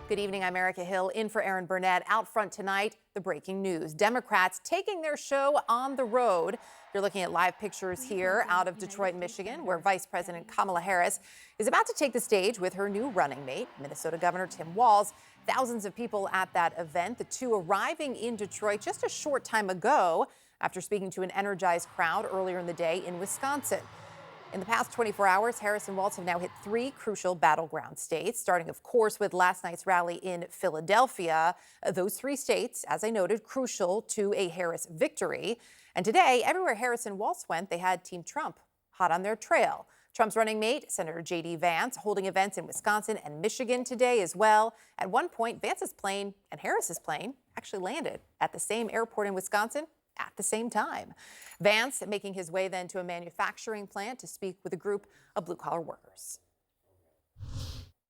Good evening, I'm Erica Hill in for Aaron Burnett. Out front tonight, the breaking news. Democrats taking their show on the road. You're looking at live pictures here out of Detroit, Michigan, where Vice President Kamala Harris is about to take the stage with her new running mate, Minnesota Governor Tim Walz. Thousands of people at that event, the two arriving in Detroit just a short time ago after speaking to an energized crowd earlier in the day in Wisconsin. In the past 24 hours, Harris and Walz have now hit three crucial battleground states, starting, of course, with last night's rally in Philadelphia. Those three states, as I noted, crucial to a Harris victory. And today, everywhere Harris and Walz went, they had Team Trump hot on their trail. Trump's running mate, Senator J.D. Vance, holding events in Wisconsin and Michigan today as well. At one point, Vance's plane and Harris's plane actually landed at the same airport in Wisconsin at the same time. Vance making his way then to a manufacturing plant to speak with a group of blue-collar workers.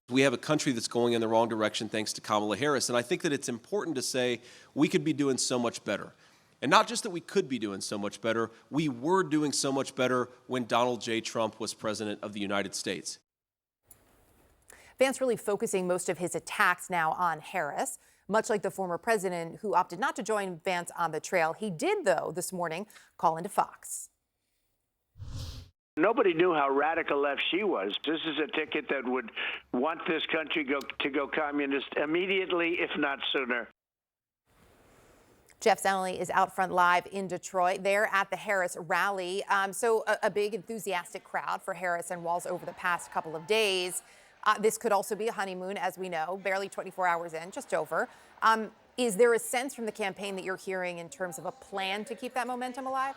We have a country that's going in the wrong direction thanks to Kamala Harris, and I think that it's important to say we could be doing so much better. And not just that we could be doing so much better, we were doing so much better when Donald J. Trump was president of the United States. Vance really focusing most of his attacks now on Harris. Much like the former president who opted not to join Vance on the trail. He did, though, this morning call into Fox. Nobody knew how radical left she was. This is a ticket that would want this country to go communist immediately, if not sooner. Jeff Zellney is out front live in Detroit. They're at the Harris rally. So a big enthusiastic crowd for Harris and Walz over the past couple of days. This could also be a honeymoon, as we know, barely 24 hours in, just over. Is there a sense from the campaign that you're hearing in terms of a plan to keep that momentum alive?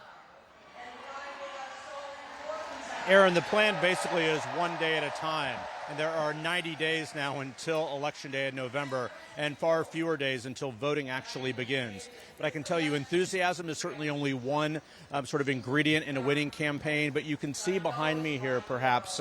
Aaron, the plan basically is one day at a time. And there are 90 days now until Election Day in November, and far fewer days until voting actually begins. But I can tell you, enthusiasm is certainly only one sort of ingredient in a winning campaign. But you can see behind me here, perhaps,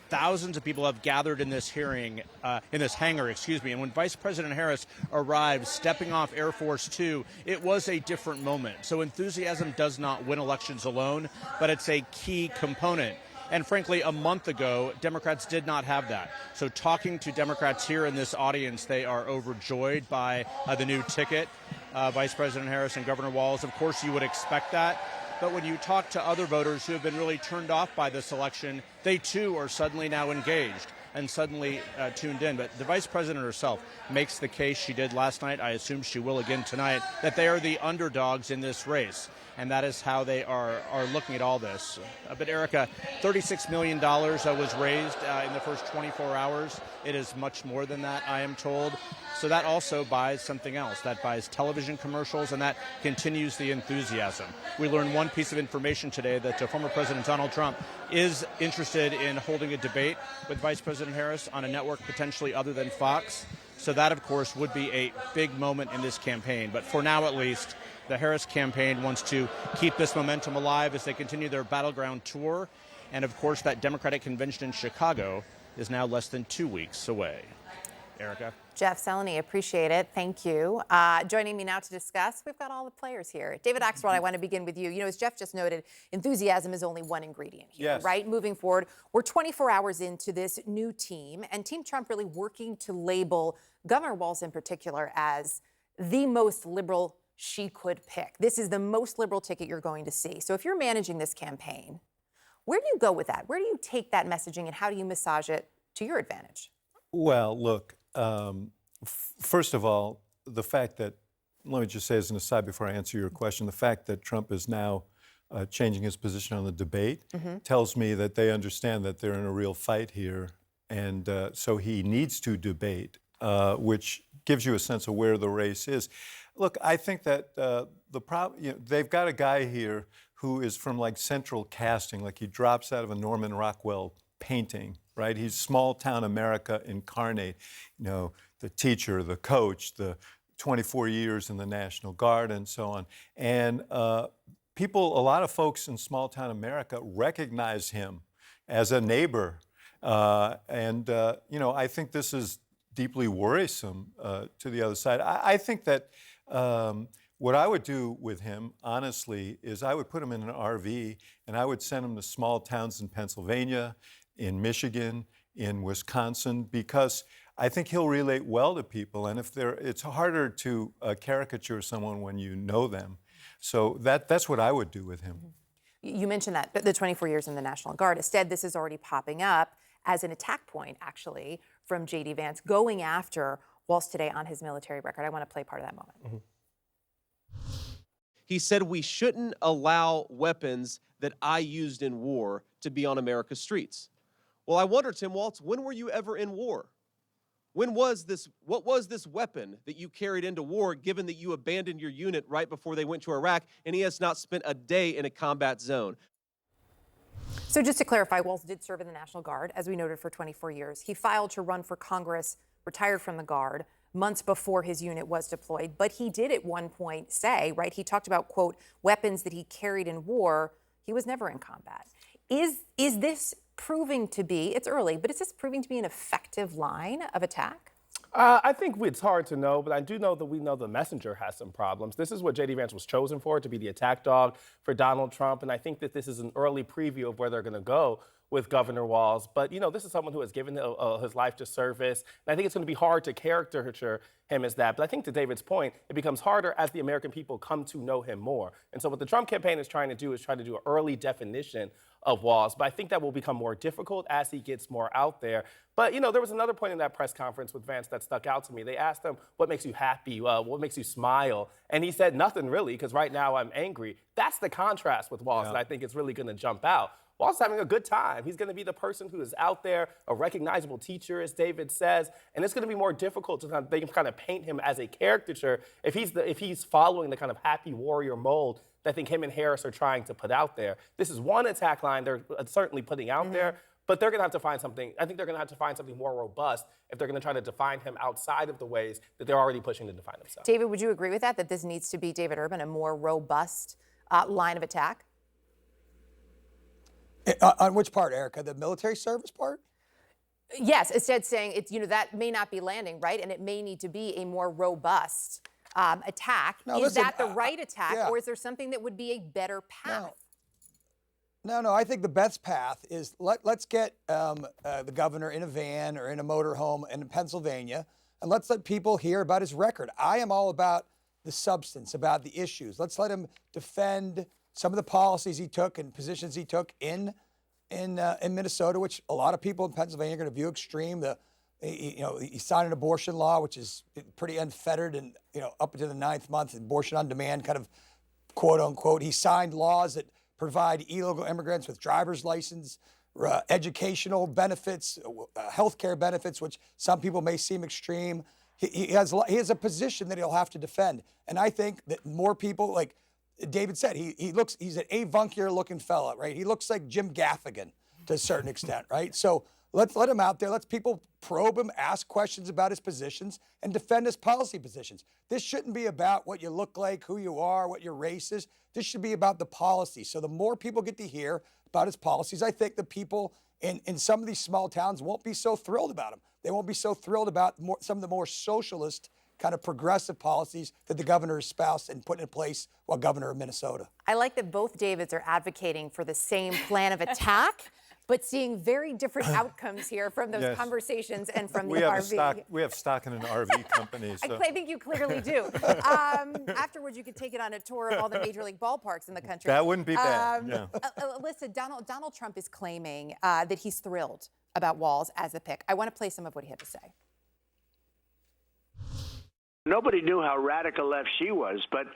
thousands of people have gathered in this hearing, in this hangar, And when Vice President Harris arrived, stepping off Air Force Two, it was a different moment. So enthusiasm does not win elections alone, but it's a key component. And frankly, a month ago, Democrats did not have that. So talking to Democrats here in this audience, they are overjoyed by the new ticket, Vice President Harris and Governor Walz. Of course, you would expect that. But when you talk to other voters who have been really turned off by this election, they too are suddenly now engaged and suddenly tuned in. But the vice president herself makes the case she did last night, I assume she will again tonight, that they are the underdogs in this race. And that is how they are looking at all this. But Erica, $36 million was raised in the first 24 hours. It is much more than that, I am told. So that also buys something else. That buys television commercials, and that continues the enthusiasm. We learned one piece of information today that former President Donald Trump is interested in holding a debate with Vice President Harris on a network potentially other than Fox. So that, of course, would be a big moment in this campaign. But for now, at least, the Harris campaign wants to keep this momentum alive as they continue their battleground tour. And, of course, that Democratic convention in Chicago is now less than 2 weeks away. Erica? Jeff Zellney, appreciate it. Thank you. Joining me now to discuss, we've got all the players here. David Axelrod, I want to begin with you. You know, as Jeff just noted, enthusiasm is only one ingredient here, yes, right? Moving forward, we're 24 hours into this new team, and Team Trump really working to label Governor Walz in particular as the most liberal she could pick. This is the most liberal ticket you're going to see. So if you're managing this campaign, where do you go with that? Where do you take that messaging and how do you massage it to your advantage? Well, look, first of all, the fact that, let me just say as an aside before I answer your question, the fact that Trump is now changing his position on the debate tells me that they understand that they're in a real fight here. And so he needs to debate, which gives you a sense of where the race is. Look, I think that they've got a guy here who is from like central casting, like he drops out of a Norman Rockwell painting, right? He's small town America incarnate, you know, the teacher, the coach, the 24 years in the National Guard and so on. And a lot of folks in small town America recognize him as a neighbor. I think this is deeply worrisome to the other side. I think that what I would do with him, honestly, is I would put him in an RV and I would send him to small towns in Pennsylvania, in Michigan, in Wisconsin, because I think he'll relate well to people, and it's harder to caricature someone when you know them. So that's what I would do with him. You mentioned that, the 24 years in the National Guard. Instead, this is already popping up as an attack point, actually, from J.D. Vance going after Walz today on his military record. I want to play part of that moment. He said we shouldn't allow weapons that I used in war to be on America's streets. Well, I wonder, Tim Walz, when were you ever in war? What was this weapon that you carried into war, given that you abandoned your unit right before they went to Iraq, and he has not spent a day in a combat zone? So just to clarify, Walz did serve in the National Guard, as we noted, for 24 years. He filed to run for Congress, retired from the Guard months before his unit was deployed. But he did at one point say, right, he talked about, quote, weapons that he carried in war. He was never in combat. Is this proving to be, it's early, but is this proving to be an effective line of attack? I think it's hard to know, but I do know that we know the messenger has some problems. This is what J.D. Vance was chosen for, to be the attack dog for Donald Trump, and I think that this is an early preview of where they're going to go with Governor Walz. But, you know, this is someone who has given his life to service, and I think it's going to be hard to caricature him as that. But I think to David's point, it becomes harder as the American people come to know him more. And so what the Trump campaign is trying to do is try to do an early definition of Walz, but I think that will become more difficult as he gets more out there. But, you know, there was another point in that press conference with Vance that stuck out to me. They asked him, what makes you happy? What makes you smile? And he said, nothing really, because right now I'm angry. That's the contrast with Walz that I think is really going to jump out. Walz is having a good time. He's going to be the person who is out there, a recognizable teacher, as David says, and it's going to be more difficult to kind of paint him as a caricature if he's following the kind of happy warrior mold that I think him and Harris are trying to put out there. This is one attack line they're certainly putting out there, but they're going to have to find something. I think they're going to have to find something more robust if they're going to try to define him outside of the ways that they're already pushing to define themselves. David, would you agree with that this needs to be, David Urban, a more robust line of attack? On which part, Erica? The military service part? Yes, instead saying it's, you know, that may not be landing, right? And it may need to be a more robust attack. No, is listen, that the right attack, yeah. or is there something that would be a better path? No, I think the best path is let's get the governor in a van or in a motorhome in Pennsylvania, and let's let people hear about his record. I am all about the substance, about the issues. Let's let him defend some of the policies he took and positions he took in Minnesota, which a lot of people in Pennsylvania are going to view extreme. He signed an abortion law, which is pretty unfettered, and up until the 9th month, abortion on demand, kind of quote unquote. He signed laws that provide illegal immigrants with driver's license, educational benefits, healthcare benefits, which some people may seem extreme. He has a position that he'll have to defend, and I think that more people, like David said, he's an avuncular looking fella, right? He looks like Jim Gaffigan to a certain extent, right? So let's let him out there. Let's people probe him, ask questions about his positions, and defend his policy positions. This shouldn't be about what you look like, who you are, what your race is. This should be about the policy. So the more people get to hear about his policies, I think the people in some of these small towns won't be so thrilled about him. They won't be so thrilled about some of the more socialist kind of progressive policies that the governor espoused and put in place while governor of Minnesota. I like that both Davids are advocating for the same plan of attack, but seeing very different outcomes here from those conversations and from the RV. We have stock in an RV company. So. I think you clearly do. Afterwards, you could take it on a tour of all the major league ballparks in the country. That wouldn't be bad. Alyssa, Donald Trump is claiming that he's thrilled about Walz as a pick. I want to play some of what he had to say. Nobody knew how radical left she was, but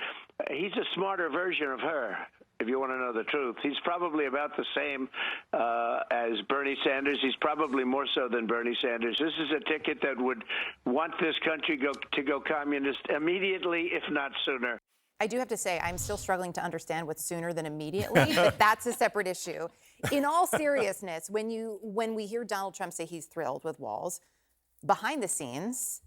he's a smarter version of her, if you want to know the truth. He's probably about the same as Bernie Sanders. He's probably more so than Bernie Sanders. This is a ticket that would want this country to go communist immediately, if not sooner. I do have to say, I'm still struggling to understand what's sooner than immediately, but that's a separate issue. In all seriousness, when we hear Donald Trump say he's thrilled with Walz, behind the scenes,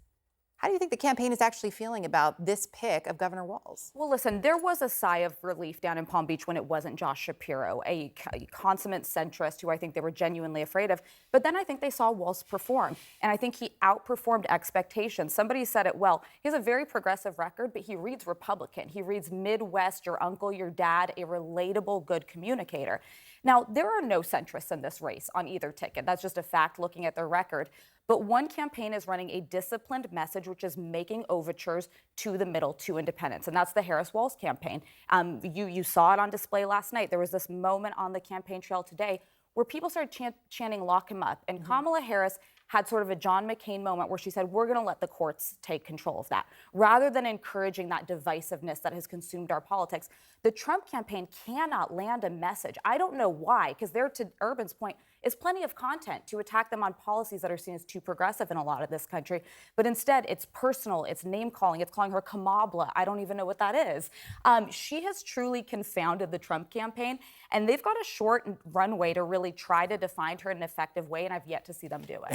how do you think the campaign is actually feeling about this pick of Governor Walz? Well, listen, there was a sigh of relief down in Palm Beach when it wasn't Josh Shapiro, a consummate centrist who I think they were genuinely afraid of. But then I think they saw Walz perform, and I think he outperformed expectations. Somebody said it well. He has a very progressive record, but he reads Republican. He reads Midwest, your uncle, your dad, a relatable, good communicator. Now, there are no centrists in this race on either ticket. That's just a fact looking at their record. But one campaign is running a disciplined message, which is making overtures to the middle, to independents. And that's the Harris-Walz campaign. You saw it on display last night. There was this moment on the campaign trail today where people started chanting, lock him up. And Kamala Harris had sort of a John McCain moment where she said, we're going to let the courts take control of that. Rather than encouraging that divisiveness that has consumed our politics, the Trump campaign cannot land a message. I don't know why, because there, to Urban's point, is plenty of content to attack them on policies that are seen as too progressive in a lot of this country. But instead, it's personal, it's name-calling, it's calling her Kamabla. I don't even know what that is. She has truly confounded the Trump campaign, and they've got a short runway to really try to define her in an effective way, and I've yet to see them do it.